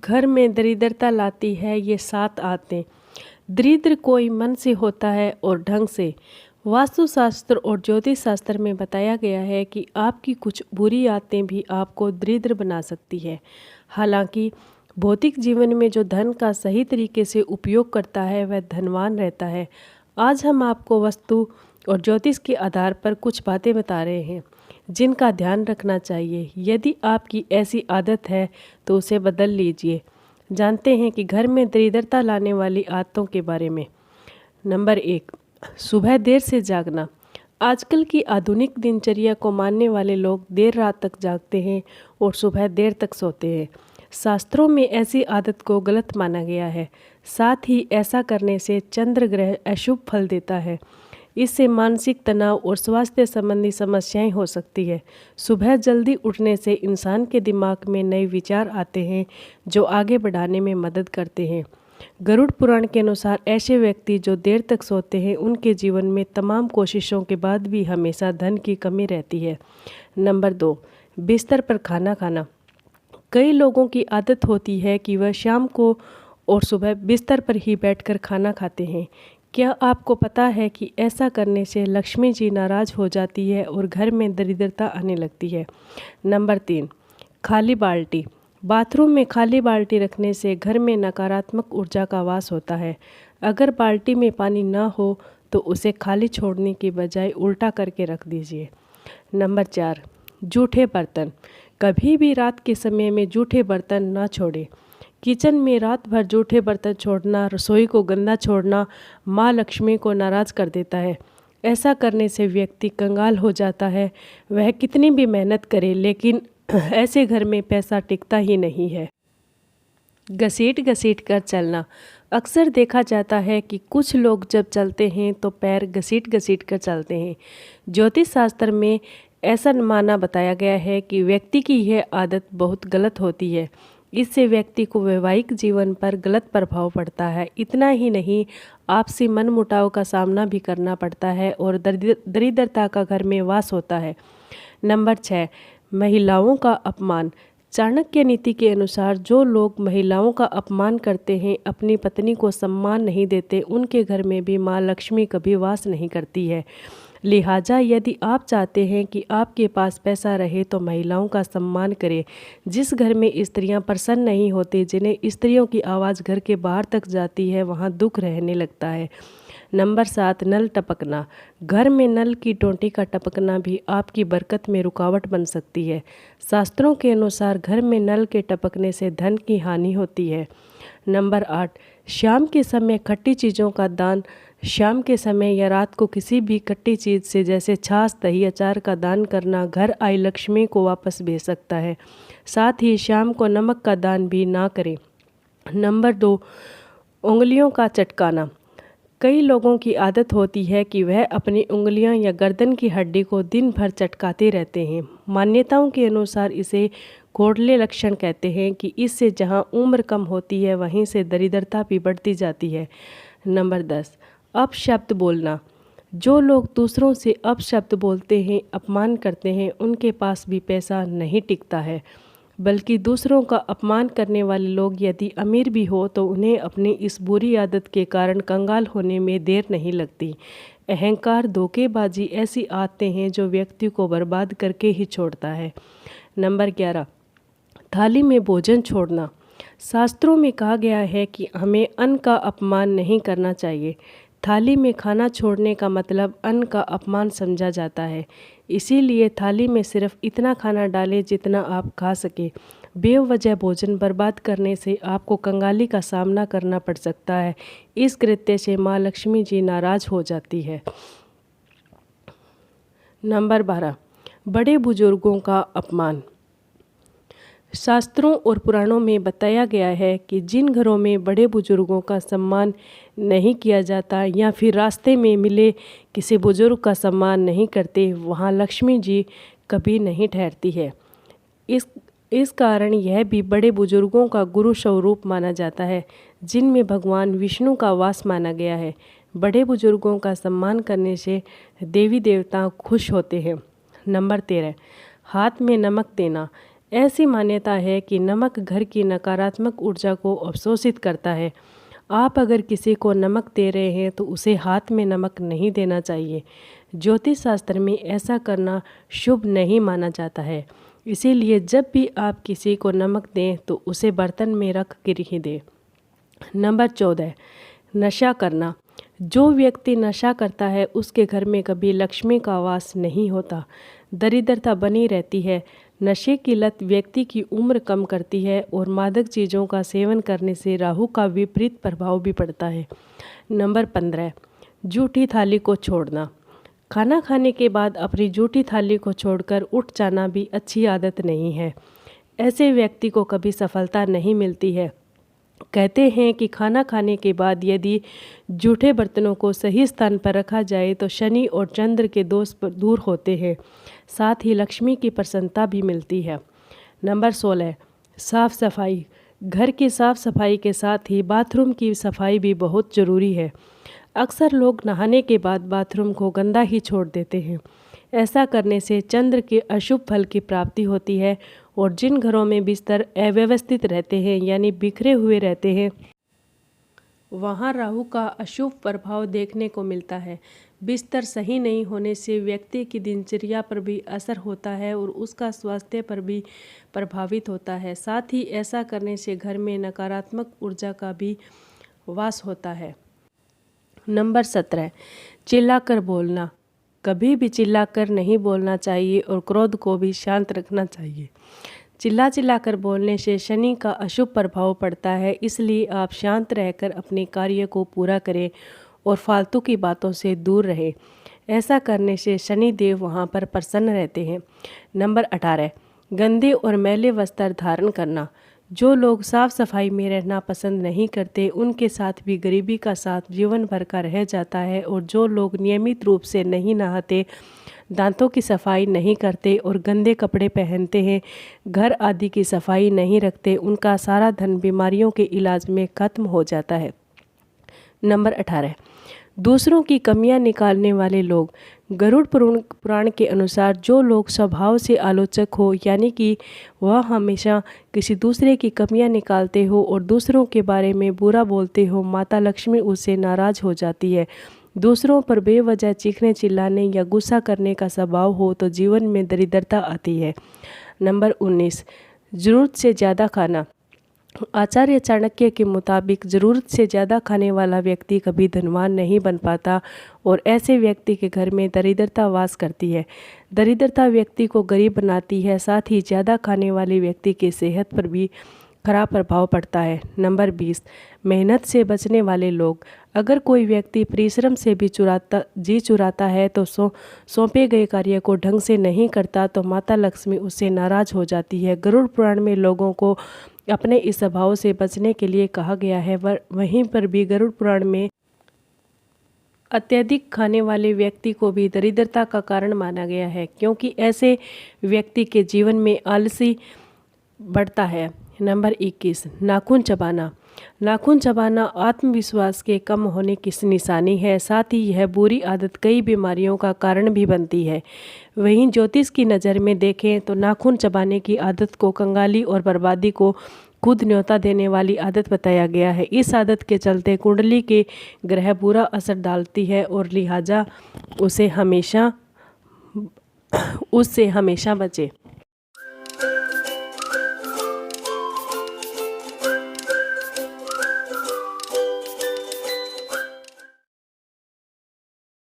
घर में दरिद्रता लाती है ये 7 आदतें। दरिद्र कोई मन से होता है और ढंग से। वास्तुशास्त्र और ज्योतिष शास्त्र में बताया गया है कि आपकी कुछ बुरी आदतें भी आपको दरिद्र बना सकती है। हालांकि भौतिक जीवन में जो धन का सही तरीके से उपयोग करता है वह धनवान रहता है। आज हम आपको वास्तु और ज्योतिष के आधार पर कुछ बातें बता रहे हैं जिनका ध्यान रखना चाहिए। यदि आपकी ऐसी आदत है तो उसे बदल लीजिए। जानते हैं कि घर में दरिद्रता लाने वाली आदतों के बारे में। नंबर 1, सुबह देर से जागना। आजकल की आधुनिक दिनचर्या को मानने वाले लोग देर रात तक जागते हैं और सुबह देर तक सोते हैं। शास्त्रों में ऐसी आदत को गलत माना गया है। साथ ही ऐसा करने से चंद्र ग्रह अशुभ फल देता है। इससे मानसिक तनाव और स्वास्थ्य संबंधी समस्याएं हो सकती है। सुबह जल्दी उठने से इंसान के दिमाग में नए विचार आते हैं जो आगे बढ़ाने में मदद करते हैं। गरुड़ पुराण के अनुसार ऐसे व्यक्ति जो देर तक सोते हैं उनके जीवन में तमाम कोशिशों के बाद भी हमेशा धन की कमी रहती है। नंबर 2, बिस्तर पर खाना खाना। कई लोगों की आदत होती है कि वह शाम को और सुबह बिस्तर पर ही बैठकर खाना खाते हैं। क्या आपको पता है कि ऐसा करने से लक्ष्मी जी नाराज हो जाती है और घर में दरिद्रता आने लगती है। नंबर 3, खाली बाल्टी। बाथरूम में खाली बाल्टी रखने से घर में नकारात्मक ऊर्जा का वास होता है। अगर बाल्टी में पानी ना हो तो उसे खाली छोड़ने की बजाय उल्टा करके रख दीजिए। नंबर 4, जूठे बर्तन। कभी भी रात के समय में जूठे बर्तन ना छोड़ें। किचन में रात भर जूठे बर्तन छोड़ना, रसोई को गंदा छोड़ना माँ लक्ष्मी को नाराज़ कर देता है। ऐसा करने से व्यक्ति कंगाल हो जाता है। वह कितनी भी मेहनत करे लेकिन ऐसे घर में पैसा टिकता ही नहीं है। घसीट घसीट कर चलना। अक्सर देखा जाता है कि कुछ लोग जब चलते हैं तो पैर घसीट घसीट कर चलते हैं। ज्योतिष शास्त्र में ऐसा माना बताया गया है कि व्यक्ति की यह आदत बहुत गलत होती है। इससे व्यक्ति को वैवाहिक जीवन पर गलत प्रभाव पड़ता है। इतना ही नहीं, आपसी मनमुटाव का सामना भी करना पड़ता है और दरिद्रता का घर में वास होता है। नंबर 6, महिलाओं का अपमान। चाणक्य नीति के अनुसार जो लोग महिलाओं का अपमान करते हैं, अपनी पत्नी को सम्मान नहीं देते, उनके घर में भी माँ लक्ष्मी कभी वास नहीं करती है। लिहाजा यदि आप चाहते हैं कि आपके पास पैसा रहे तो महिलाओं का सम्मान करें। जिस घर में स्त्रियां प्रसन्न नहीं होती, जिन्हें स्त्रियों की आवाज़ घर के बाहर तक जाती है, वहां दुख रहने लगता है। नंबर 7, नल टपकना। घर में नल की टोंटी का टपकना भी आपकी बरकत में रुकावट बन सकती है। शास्त्रों के अनुसार घर में नल के टपकने से धन की हानि होती है। नंबर 8, शाम के समय खट्टी चीज़ों का दान। शाम के समय या रात को किसी भी खट्टी चीज़ से जैसे छाछ, दही, अचार का दान करना घर आई लक्ष्मी को वापस भेज सकता है। साथ ही शाम को नमक का दान भी ना करें। नंबर 2, उंगलियों का चटकाना। कई लोगों की आदत होती है कि वह अपनी उंगलियां या गर्दन की हड्डी को दिन भर चटकाते रहते हैं। मान्यताओं के अनुसार इसे कोढ़ले लक्षण कहते हैं कि इससे जहां उम्र कम होती है वहीं से दरिद्रता भी बढ़ती जाती है। नंबर 10, अपशब्द बोलना। जो लोग दूसरों से अपशब्द बोलते हैं, अपमान करते हैं, उनके पास भी पैसा नहीं टिकता है। बल्कि दूसरों का अपमान करने वाले लोग यदि अमीर भी हो तो उन्हें अपनी इस बुरी आदत के कारण कंगाल होने में देर नहीं लगती। अहंकार, धोखेबाजी ऐसी आदतें हैं जो व्यक्ति को बर्बाद करके ही छोड़ता है। नंबर 11, थाली में भोजन छोड़ना। शास्त्रों में कहा गया है कि हमें अन्न का अपमान नहीं करना चाहिए। थाली में खाना छोड़ने का मतलब अन्न का अपमान समझा जाता है। इसीलिए थाली में सिर्फ इतना खाना डालें जितना आप खा सके। बेवजह भोजन बर्बाद करने से आपको कंगाली का सामना करना पड़ सकता है। इस कृत्य से माँ लक्ष्मी जी नाराज हो जाती है। नंबर 12, बड़े बुजुर्गों का अपमान। शास्त्रों और पुराणों में बताया गया है कि जिन घरों में बड़े बुजुर्गों का सम्मान नहीं किया जाता या फिर रास्ते में मिले किसी बुजुर्ग का सम्मान नहीं करते, वहाँ लक्ष्मी जी कभी नहीं ठहरती है। इस कारण यह भी बड़े बुजुर्गों का गुरु स्वरूप माना जाता है, जिनमें भगवान विष्णु का वास माना गया है। बड़े बुजुर्गों का सम्मान करने से देवी देवता खुश होते हैं। नंबर 13, हाथ में नमक देना। ऐसी मान्यता है कि नमक घर की नकारात्मक ऊर्जा को अवशोषित करता है। आप अगर किसी को नमक दे रहे हैं तो उसे हाथ में नमक नहीं देना चाहिए। ज्योतिष शास्त्र में ऐसा करना शुभ नहीं माना जाता है। इसीलिए जब भी आप किसी को नमक दें तो उसे बर्तन में रख कर ही दें। नंबर 14, नशा करना। जो व्यक्ति नशा करता है उसके घर में कभी लक्ष्मी का वास नहीं होता, दरिद्रता बनी रहती है। नशे की लत व्यक्ति की उम्र कम करती है और मादक चीज़ों का सेवन करने से राहु का विपरीत प्रभाव भी पड़ता है। नंबर 15, जूठी थाली को छोड़ना। खाना खाने के बाद अपनी जूठी थाली को छोड़कर उठ जाना भी अच्छी आदत नहीं है। ऐसे व्यक्ति को कभी सफलता नहीं मिलती है। कहते हैं कि खाना खाने के बाद यदि जूठे बर्तनों को सही स्थान पर रखा जाए तो शनि और चंद्र के दोष दूर होते हैं, साथ ही लक्ष्मी की प्रसन्नता भी मिलती है। नंबर 16, साफ सफाई। घर की साफ सफाई के साथ ही बाथरूम की सफाई भी बहुत ज़रूरी है। अक्सर लोग नहाने के बाद बाथरूम को गंदा ही छोड़ देते हैं। ऐसा करने से चंद्र के अशुभ फल की प्राप्ति होती है और जिन घरों में बिस्तर अव्यवस्थित रहते हैं यानी बिखरे हुए रहते हैं, वहाँ राहु का अशुभ प्रभाव देखने को मिलता है। बिस्तर सही नहीं होने से व्यक्ति की दिनचर्या पर भी असर होता है और उसका स्वास्थ्य पर भी प्रभावित होता है। साथ ही ऐसा करने से घर में नकारात्मक ऊर्जा का भी वास होता है। नंबर 17, चिल्लाकर बोलना। कभी भी चिल्लाकर नहीं बोलना चाहिए और क्रोध को भी शांत रखना चाहिए। चिल्लाकर बोलने से शनि का अशुभ प्रभाव पड़ता है, इसलिए आप शांत रहकर अपने कार्य को पूरा करें और फालतू की बातों से दूर रहें। ऐसा करने से शनि देव वहाँ पर प्रसन्न रहते हैं। नंबर 18, गंदे और मैले वस्त्र धारण करना। जो लोग साफ सफाई में रहना पसंद नहीं करते उनके साथ भी गरीबी का साथ जीवन भर का रह जाता है। और जो लोग नियमित रूप से नहीं नहाते, दांतों की सफाई नहीं करते और गंदे कपड़े पहनते हैं, घर आदि की सफाई नहीं रखते, उनका सारा धन बीमारियों के इलाज में खत्म हो जाता है। नंबर 18, दूसरों की कमियां निकालने वाले लोग। गरुड़ पुराण के अनुसार जो लोग स्वभाव से आलोचक हो यानी कि वह हमेशा किसी दूसरे की कमियां निकालते हो और दूसरों के बारे में बुरा बोलते हो, माता लक्ष्मी उससे नाराज हो जाती है। दूसरों पर बेवजह चीखने चिल्लाने या गुस्सा करने का स्वभाव हो तो जीवन में दरिद्रता आती है। नंबर 19, ज़रूरत से ज़्यादा खाना। आचार्य चाणक्य के मुताबिक ज़रूरत से ज़्यादा खाने वाला व्यक्ति कभी धनवान नहीं बन पाता और ऐसे व्यक्ति के घर में दरिद्रता वास करती है। दरिद्रता व्यक्ति को गरीब बनाती है, साथ ही ज़्यादा खाने वाले व्यक्ति की सेहत पर भी खराब प्रभाव पड़ता है। नंबर 20, मेहनत से बचने वाले लोग। अगर कोई व्यक्ति परिश्रम से भी चुराता है तो सौंपे गए कार्य को ढंग से नहीं करता तो माता लक्ष्मी उससे नाराज हो जाती है। गरुड़ पुराण में लोगों को अपने इस स्वभाव से बचने के लिए कहा गया है। वहीं पर भी गरुड़ पुराण में अत्यधिक खाने वाले व्यक्ति को भी दरिद्रता का कारण माना गया है, क्योंकि ऐसे व्यक्ति के जीवन में आलसी बढ़ता है। नंबर 21, नाखून चबाना। नाखून चबाना आत्मविश्वास के कम होने की निशानी है, साथ ही यह बुरी आदत कई बीमारियों का कारण भी बनती है। वहीं ज्योतिष की नज़र में देखें तो नाखून चबाने की आदत को कंगाली और बर्बादी को खुद न्योता देने वाली आदत बताया गया है। इस आदत के चलते कुंडली के ग्रह बुरा असर डालती है और लिहाजा उससे हमेशा बचे।